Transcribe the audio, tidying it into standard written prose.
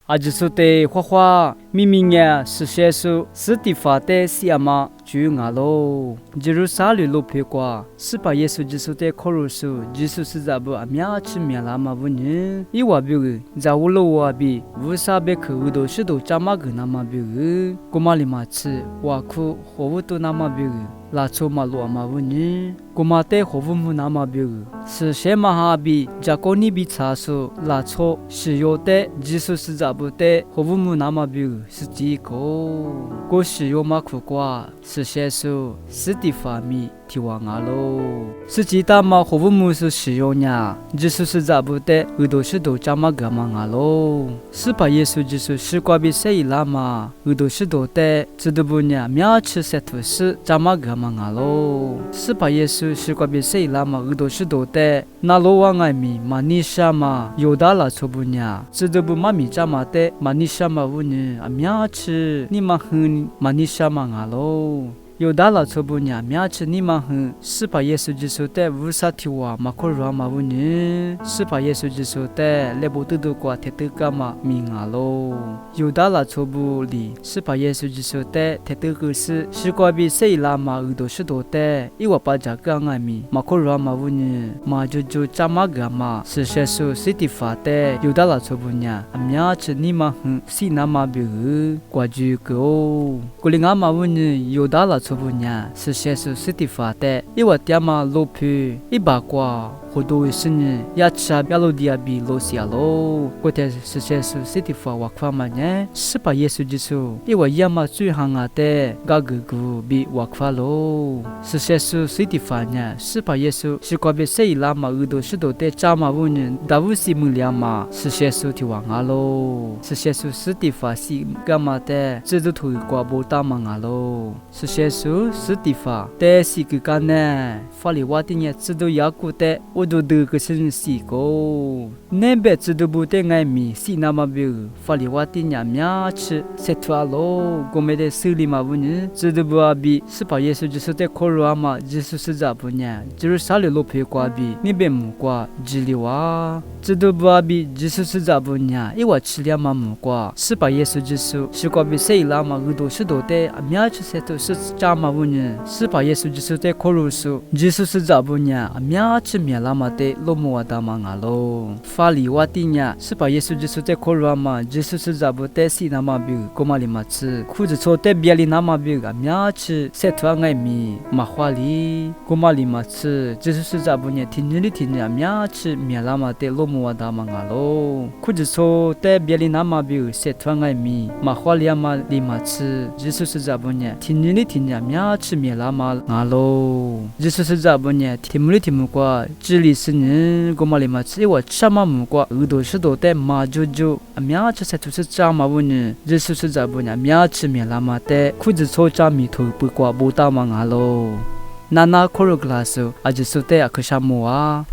阿吉苏的花花，明明呀是些数斯蒂法的西亚嘛，就俺喽。吉鲁沙里路皮瓜，是把耶稣吉苏的口入数，吉苏是咋不阿苗吃面拉嘛不呢？伊话比个，在乌鲁话比，乌沙贝克乌多是都扎嘛个那嘛比个，古马里嘛吃，瓦库和乌多那嘛比个。拉错马路嘛不呢？古马带和乌木那嘛比个，是些嘛哈比，加高尼比查数拉错是有的，吉苏是咋不的和乌木那嘛比个是几个？过是有嘛苦瓜，是些数是地方米提瓦阿喽，是几大嘛和乌木是使用呀，吉苏是咋不的，耳朵是都扎嘛个嘛阿喽，是把耶稣吉苏是瓜比谁拉嘛，耳朵是都的，知道不呢？苗吃些土是扎嘛个。嘛阿喽，是把耶稣是瓜比谁拉嘛？耳朵是多的，那罗王爱米嘛尼沙嘛，有大了错不呢？知道不嘛米扎嘛的嘛尼沙嘛乌呢？啊苗吃你嘛哼嘛尼沙嘛阿喽。有大了错不呢？苗吃你嘛哼，是把耶稣基督的乌萨提瓦嘛可罗嘛乌呢？是把耶稣基督的来不得瓜铁得干嘛命啊喽？有大了错不里，是把耶稣基督的铁得个是瓜比谁拉嘛耳朵是多的，伊我把这个爱米嘛可罗嘛乌呢？嘛就扎嘛个嘛，是些数是地法的，有大了错不呢？苗吃你嘛哼，是那嘛比个瓜就个哦，古灵阿嘛乌呢？有大了。错不呢？是些数是地法的，伊我爹嘛老皮，伊把瓜好多是呢，也吃亚罗迪亚比罗西亚喽。过天是些数是地法瓦夸嘛呢？是把耶稣基督，伊我也嘛最行啊的，嘎个个比瓦夸喽。是些数是地法呢？是把耶稣是瓜比谁拉嘛耳朵是都的扎嘛乌呢？大乌西木两嘛，是些数提瓦啊喽。是些数是地法是干嘛的？这都推瓜不大嘛啊喽。是些。是地方，但是个干呢，法律话的呢，知道雅古的，我都得个是西个，那边知道不得爱米，西那么别个，法律话的呢，苗吃，塞土阿罗，我们的手里嘛不呢，知道不阿比，是把耶稣就是在口罗嘛，耶稣是咋不呢？就是啥里罗皮瓜比，你别木瓜，吉里哇，知道不阿比，耶稣是咋不呢？因为吃了嘛木瓜，是把耶稣就是，是瓜比谁拉嘛，耳朵是多的，苗吃塞土是。扎嘛不呢？是把耶稣基督的口入数，耶稣是咋不呢？苗吃面拉嘛的罗木瓦达嘛阿喽。法律话的呢？是把耶稣基督的口入嘛？耶稣是咋不的西那嘛比古马里嘛吃，裤子错的别里那嘛比个苗吃塞土爱米嘛花里古马里嘛吃，耶稣是咋不呢？听着苗吃面拉嘛的罗木瓦达嘛阿喽。裤子错的别里那嘛比塞土爱米嘛花里嘛里嘛吃，耶稣是咋不呢？听着苗吃面拉嘛阿喽，这是咋不呢？听木瓜，这里是呢，古马里嘛吃我吃嘛木瓜，耳朵是多的嘛就苗吃才就是扎嘛不呢？这是咋不呢？苗吃面拉嘛的，裤子错扎米头不瓜不大嘛阿喽，那可罗格拉斯，阿就是的阿克沙姆啊。